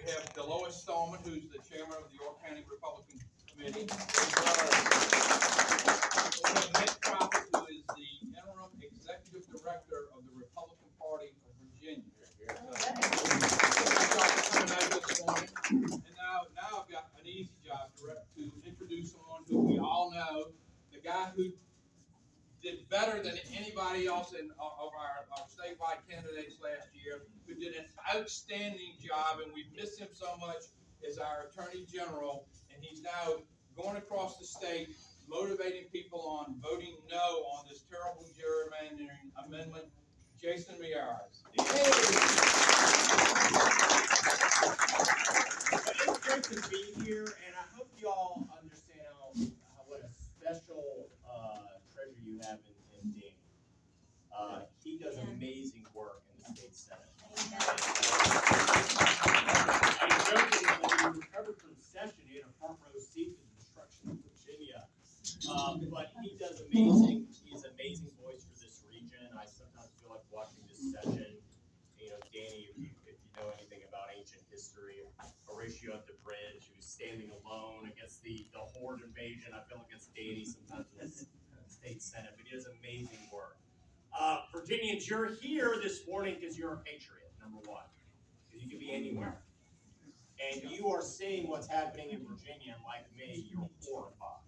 have Delois Stallman, who's the chairman of the York County Republican Committee. We have Nick Prophet, who is the interim executive director of the Republican Party of Virginia. And now I've got an easy job to introduce someone who we all know, the guy who did better than anybody else of our statewide candidates last year, who did an outstanding job, and we miss him so much, is our Attorney General, and he's now going across the state motivating people on voting no on this terrible gerrymandering amendment. Jason Miyares. It's great to be here, and I hope you all understand what a special treasure you have in Danny. He does amazing work in the state senate. I joked that when he recovered from session, he had a front row seat to the destruction of Virginia. But he does amazing. He's an amazing voice for this region. I sometimes feel like watching this session. You know, Danny, if you know anything about ancient history, Horatio at the bridge, who's standing alone against the horde invasion. I feel like it's Danny sometimes in the state senate, but he does amazing work. Virginians, you're here this morning because you're a patriot, number one, because you could be anywhere. And you are seeing what's happening in Virginia, and like me, you're horrified.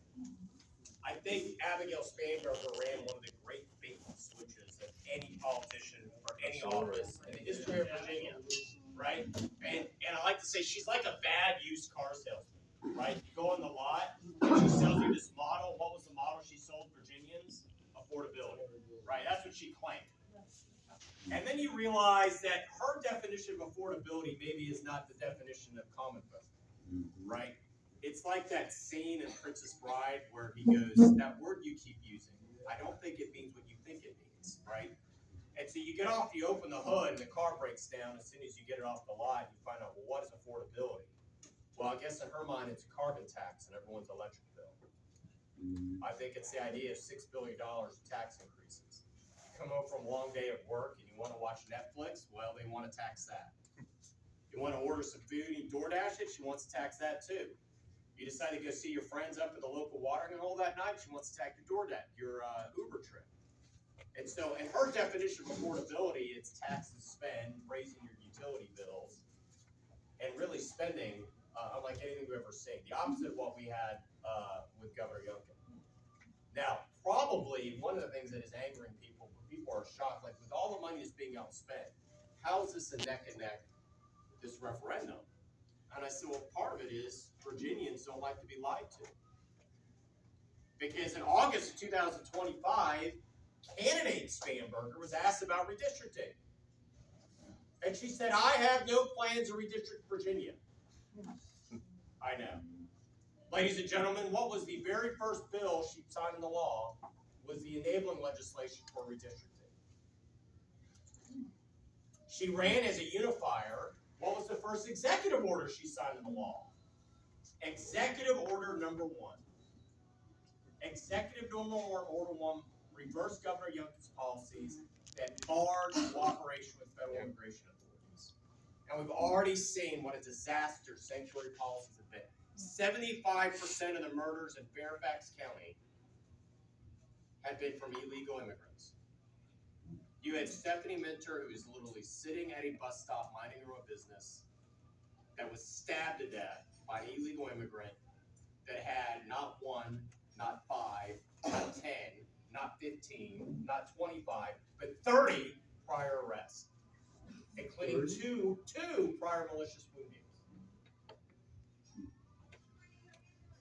I think Abigail Spanberger ran one of the great bait and switches of any politician for any office in the history of Virginia, right? And I like to say she's like a bad used car salesman, right? You go on the lot, and she sells you this model. What was the model she sold Virginians? Affordability, right? That's what she claimed. And then you realize that her definition of affordability maybe is not the definition of common folk, right? It's like that scene in Princess Bride where he goes, that word you keep using, I don't think it means what you think it means, right? And so you get off, you open the hood, and the car breaks down. As soon as you get it off the lot, you find out, well, what is affordability? Well, I guess in her mind, it's a carbon tax on everyone's electric bill. I think it's the idea of $6 billion of tax increases. You come home from a long day of work and you want to watch Netflix, well, they want to tax that. You want to order some food and DoorDash it, she wants to tax that too. You decide to go see your friends up at the local watering hole that night, she wants to tax your Uber trip. And so, in her definition of affordability, it's tax and spend, raising your utility bills, and really spending unlike anything we've ever seen. The opposite of what we had with Governor Youngkin. Now, probably one of the things that is angering people are shocked, like with all the money that's being outspent, how is this a neck and neck, this referendum? And I said, well, part of it is Virginians don't like to be lied to. Because in August of 2025, candidate Spanberger was asked about redistricting. And she said, I have no plans to redistrict Virginia. I know. Ladies and gentlemen, what was the very first bill she signed into law was the enabling legislation for redistricting. She ran as a unifier. What was the first executive order she signed into law? Executive Order Number 1. Executive Order 1 reversed Governor Youngkin's policies that barred cooperation with federal immigration authorities. And we've already seen what a disaster sanctuary policies have been. 75% of the murders in Fairfax County had been from illegal immigrants. You had Stephanie Minter, who was literally sitting at a bus stop minding her own business, that was stabbed to death by an illegal immigrant that had not 1, not 5, not 10, not 15, not 25, but 30 prior arrests, including two prior malicious woundings.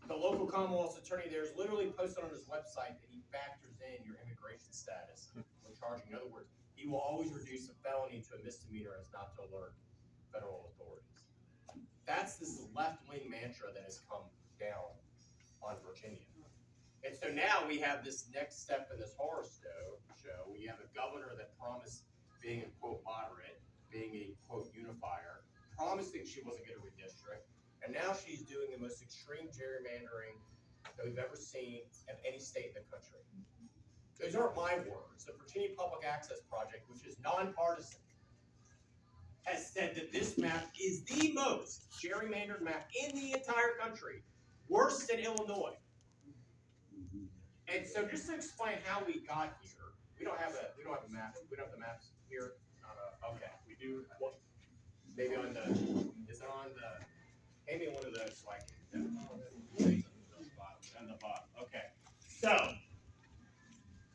The local Commonwealth's attorney there is literally posted on his website that he factors in your immigration status when charging. In other words, he will always reduce a felony to a misdemeanor as not to alert federal authorities. That's this left-wing mantra that has come down on Virginia. And so now we have this next step in this horror show. We have a governor that promised being a, quote, moderate, being a, quote, unifier, promising she wasn't going to redistrict. And now she's doing the most extreme gerrymandering that we've ever seen in any state in the country. Those aren't my words. The Virginia Public Access Project, which is nonpartisan, has said that this map is the most gerrymandered map in the entire country, worse than Illinois. And so, just to explain how we got here, we don't have a map. We don't have the maps here. Okay, we do. Well, maybe on the. Is it on the? Maybe one of those like. On the bottom. Okay. So,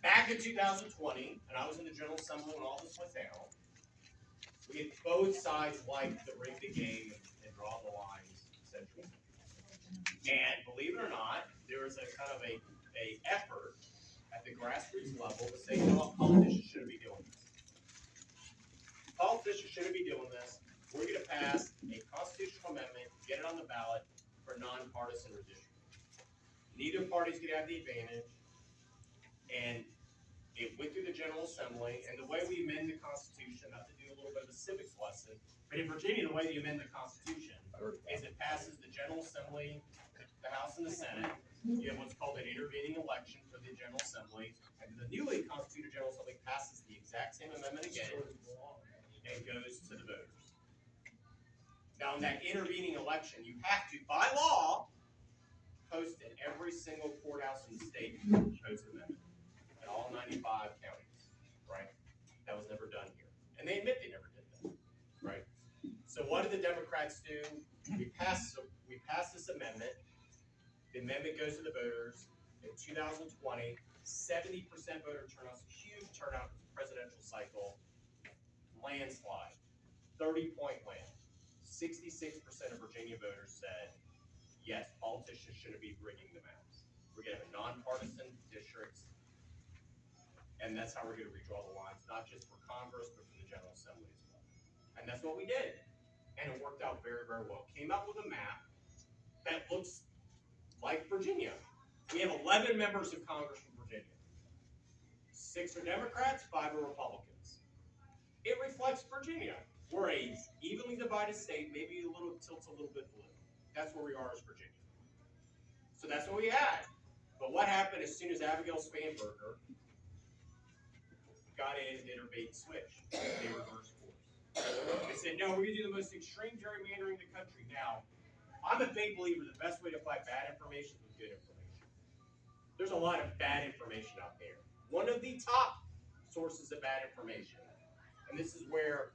back in 2020, and I was in the General Assembly when all this went down. We had both sides like to rig the game and draw the lines, essentially. And believe it or not, there was a kind of a effort at the grassroots level to say, you know what, politicians shouldn't be doing this. Politicians shouldn't be doing this. We're going to pass a constitutional amendment, get it on the ballot for nonpartisan redistricting. Neither party's going to have the advantage, and it went through the General Assembly, and the way we amend the Constitution, not to do a little bit of a civics lesson, but in Virginia, the way you amend the Constitution is it passes the General Assembly, the House and the Senate. You have what's called an intervening election for the General Assembly, and the newly constituted General Assembly passes the exact same amendment again and goes to the voters. Now, in that intervening election, you have to, by law, post in every single courthouse in the state post amendment in all 95 counties, right? That was never done here, and they admit they never did that, right? So what did the Democrats do? We passed this amendment. The amendment goes to the voters in 2020. 70% voter turnout, huge turnout in the presidential cycle. Landslide, 30-point win. 66% of Virginia voters said, yes, politicians shouldn't be rigging the maps. We're going to have nonpartisan districts, and that's how we're going to redraw the lines, not just for Congress, but for the General Assembly as well. And that's what we did. And it worked out very, very well. Came out with a map that looks like Virginia. We have 11 members of Congress from Virginia. 6 are Democrats, 5 are Republicans. It reflects Virginia. We're a evenly divided state, maybe tilts a little bit blue. That's where we are as Virginia. So that's what we had. But what happened as soon as Abigail Spanberger got in and did her bait and switch? They reversed course. They said, no, we're going to do the most extreme gerrymandering in the country. Now, I'm a big believer the best way to fight bad information is with good information. There's a lot of bad information out there. One of the top sources of bad information, and this is where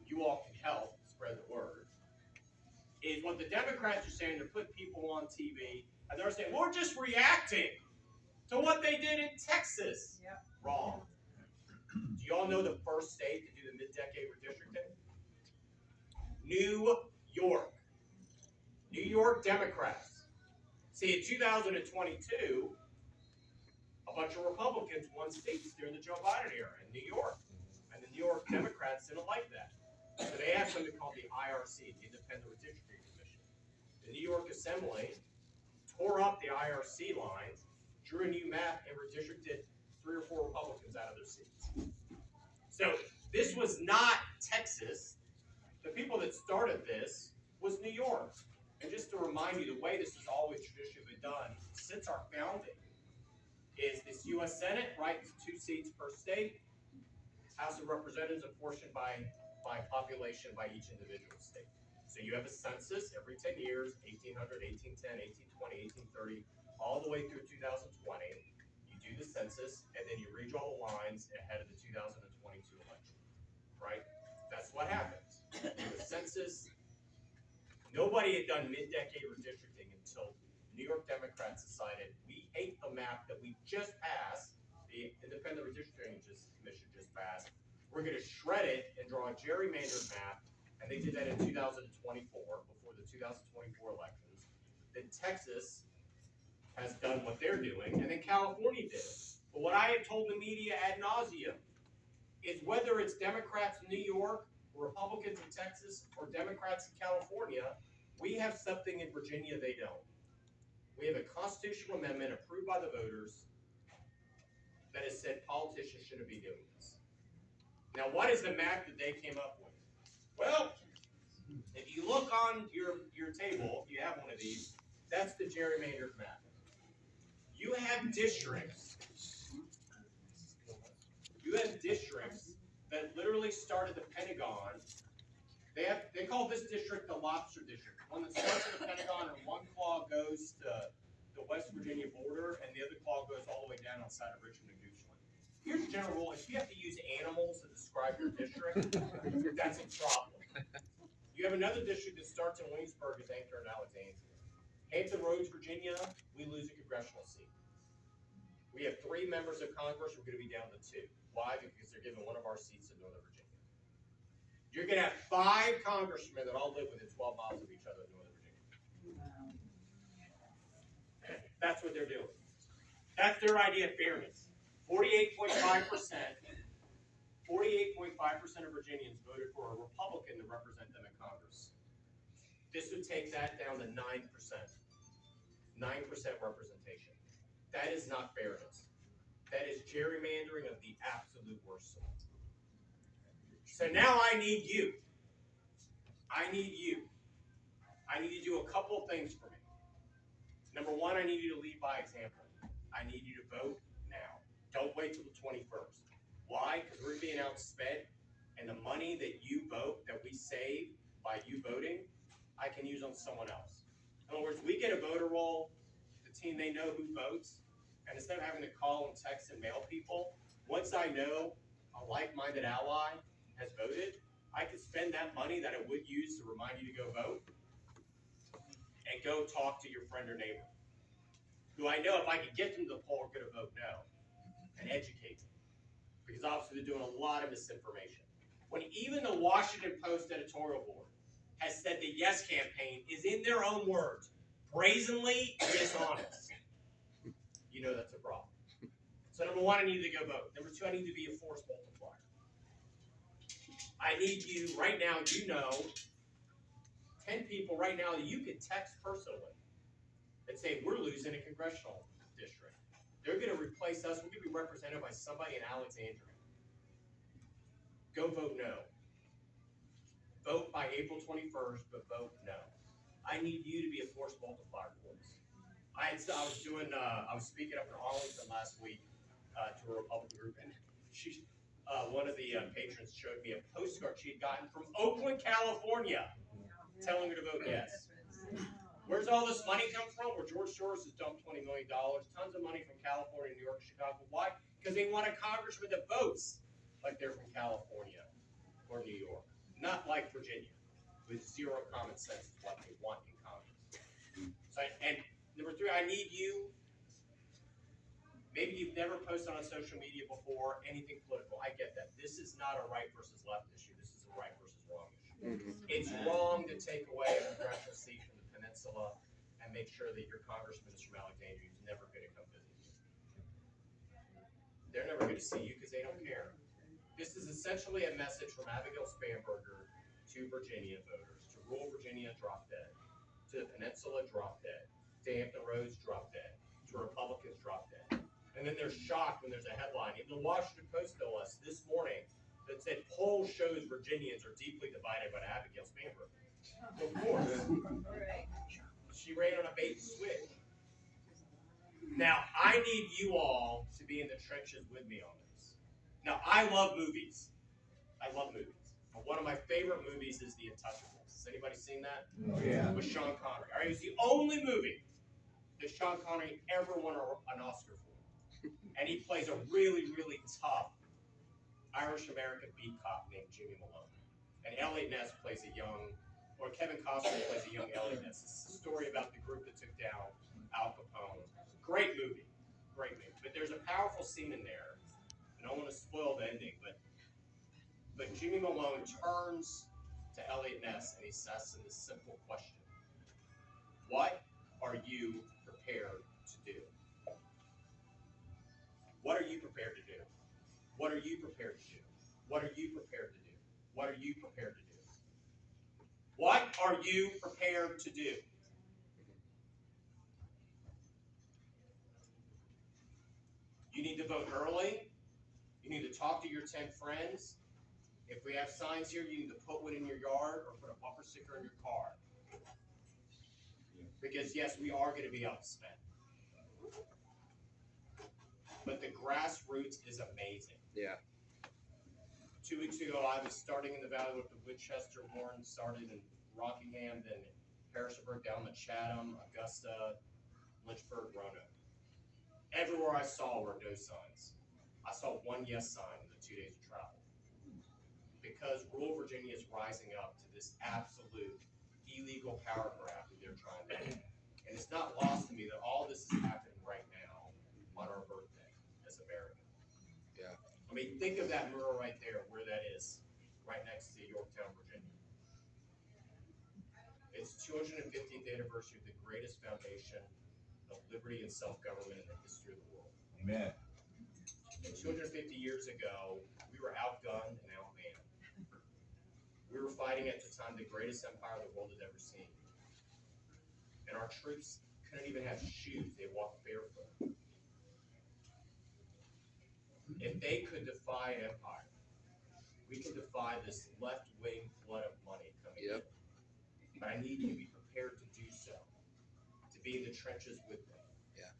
you all can help spread the word, is what the Democrats are saying. They're putting people on TV, and they're saying, we're just reacting to what they did in Texas. Yep. Wrong. Do you all know the first state to do the mid-decade redistricting? New York. New York Democrats. See, in 2022, a bunch of Republicans won states during the Joe Biden era in New York. And the New York Democrats didn't like that. So they have something called the IRC, the Independent Redistricting Commission. The New York Assembly tore up the IRC lines, drew a new map, and redistricted 3 or 4 Republicans out of their seats. So this was not Texas. The people that started this was New York. And just to remind you, the way this has always traditionally been done since our founding is this U.S. Senate, right? It's 2 seats per state. House of Representatives apportioned by population by each individual state. So you have a census every 10 years, 1800, 1810, 1820, 1830, all the way through 2020. You do the census, and then you redraw the lines ahead of the 2022 election, right? That's what happens. The census, nobody had done mid-decade redistricting until New York Democrats decided we hate the map that we just passed, the Independent Redistricting Commission just passed. We're going to shred it and draw a gerrymandered map, and they did that in 2024, before the 2024 elections. Then Texas has done what they're doing, and then California did it. But what I have told the media ad nauseum is whether it's Democrats in New York, or Republicans in Texas, or Democrats in California, we have something in Virginia they don't. We have a constitutional amendment approved by the voters that has said politicians shouldn't be doing this. Now, what is the map that they came up with? Well, if you look on your table, if you have one of these, that's the gerrymandered map. You have districts. You have districts that literally start at the Pentagon They call this district the lobster district, one that starts at the Pentagon and one claw goes to the West Virginia border and the other claw goes all the way down outside of Richmond and Goochland. Here's the general rule: if you have to use animals to describe your district, that's a problem. You have another district that starts in Williamsburg, is anchored in Alexandria. Hampton Roads, Virginia, we lose a congressional seat. We have 3 members of Congress, we're gonna be down to 2. Why? Because they're giving one of our seats to Northern Virginia. You're gonna have 5 congressmen that all live within 12 miles of each other in Northern Virginia. That's what they're doing. That's their idea of fairness. 48.5%. 48.5% of Virginians voted for a Republican to represent them in Congress. This would take that down to 9%. 9% representation. That is not fairness. That is gerrymandering of the absolute worst sort. So now I need you. I need you. I need you to do a couple of things for me. Number one, I need you to lead by example. I need you to vote now. Don't wait till the 21st. Why? Because we're being outspent, and the money that you vote, that we save by you voting, I can use on someone else. In other words, we get a voter roll, the team, they know who votes, and instead of having to call and text and mail people, once I know a like-minded ally has voted, I can spend that money that I would use to remind you to go vote and go talk to your friend or neighbor, who I know if I could get them to the poll are going to vote no, and educate them. Because obviously they're doing a lot of misinformation. When even the Washington Post editorial board has said the Yes campaign is, in their own words, brazenly dishonest, you know that's a problem. So number one, I need you to go vote. Number two, I need to be a force multiplier. I need you, right now, 10 people right now that you can text personally that say, we're losing a congressional district. They're going to replace us. We're going to be represented by somebody in Alexandria. Go vote no. Vote by April 21st, but vote no. I need you to be a force multiplier for us. I was speaking up in Arlington last week to a Republican group, and one of the patrons showed me a postcard she had gotten from Oakland, California, telling her to vote yes. Where's all this money come from? Where George Soros has dumped $20 million, tons of money from California, New York, Chicago. Why? Because they want a congressman that votes like they're from California or New York, not like Virginia, with zero common sense is what they want in Congress. So, and number three, I need you. Maybe you've never posted on social media before anything political. I get that. This is not a right versus left issue. This is a right versus wrong issue. It's wrong to take away a congressional seat from the peninsula and make sure that your congressman is from Alexandria who's never going to come visit you. They're never going to see you because they don't care. This is essentially a message from Abigail Spanberger to Virginia voters. To rural Virginia, drop dead. To the peninsula, drop dead. To Hampton Roads, drop dead. To Republicans, drop dead. And then they're shocked when there's a headline. Even the Washington Post told us this morning that said poll shows Virginians are deeply divided by Abigail Spanberger. Of course. She ran on a bait and switch. Now, I need you all to be in the trenches with me on this. Now, I love movies. I love movies. But one of my favorite movies is The Untouchables. Has anybody seen that? Oh, yeah. With Sean Connery. All right, it was the only movie that Sean Connery ever won an Oscar for. And he plays a really, really tough Irish-American beat cop named Jimmy Malone. And Elliot Ness plays Kevin Costner plays a young Elliot Ness. It's a story about the group that took down Al Capone. Great movie. Great movie. But there's a powerful scene in there. I don't want to spoil the ending, but Jimmy Malone turns to Elliot Ness and he asks him this simple question. What are you prepared to do? What are you prepared to do? What are you prepared to do? What are you prepared to do? What are you prepared to do? What are you prepared to do? You need to vote early. You need to talk to your 10 friends. If we have signs here, you need to put one in your yard or put a bumper sticker in your car. Because yes, we are going to be outspent. But the grassroots is amazing. Yeah. To 2 weeks ago, I was starting in the valley with the Winchester, Warren, started in Rockingham, then Harrisonburg, down to Chatham, Augusta, Lynchburg, Roanoke. Everywhere I saw were no signs. I saw one yes sign in the 2 days of travel. Because rural Virginia is rising up to this absolute illegal power grab that they're trying to do. And it's not lost to me that all this is happening right now on our birthday as Americans. Yeah. I mean, think of that mural right there, where that is, right next to Yorktown, Virginia. It's 250th anniversary of the greatest foundation of liberty and self-government in the history of the world. Amen. And 250 years ago, we were outgunned and outmanned. We were fighting at the time the greatest empire the world had ever seen. And our troops couldn't even have shoes, they walked barefoot. If they could defy an empire, we can defy this left-wing flood of money coming in. But I need you to be prepared to do so, to be in the trenches with me. Yeah.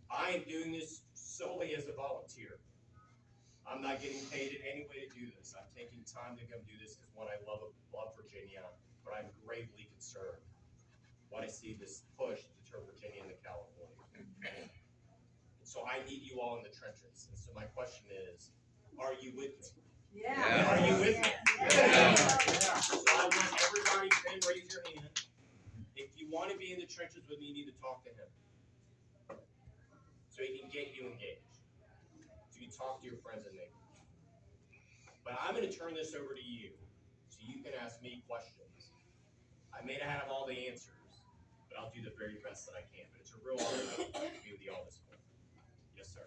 I am doing this solely as a volunteer. I'm not getting paid in any way to do this. I'm taking time to come do this because, one, I love Virginia, but I'm gravely concerned when I see this push to turn Virginia into California. So I need you all in the trenches. And so my question is, are you with me? Yeah. Are you with me? Yeah. So I want everybody to raise your hand. If you want to be in the trenches with me, you need to talk to him. So he can get you engaged. So you talk to your friends and neighbors. But I'm going to turn this over to you so you can ask me questions. I may not have all the answers, but I'll do the very best that I can. But it's a real honor to be with you all this morning. Yes, sir.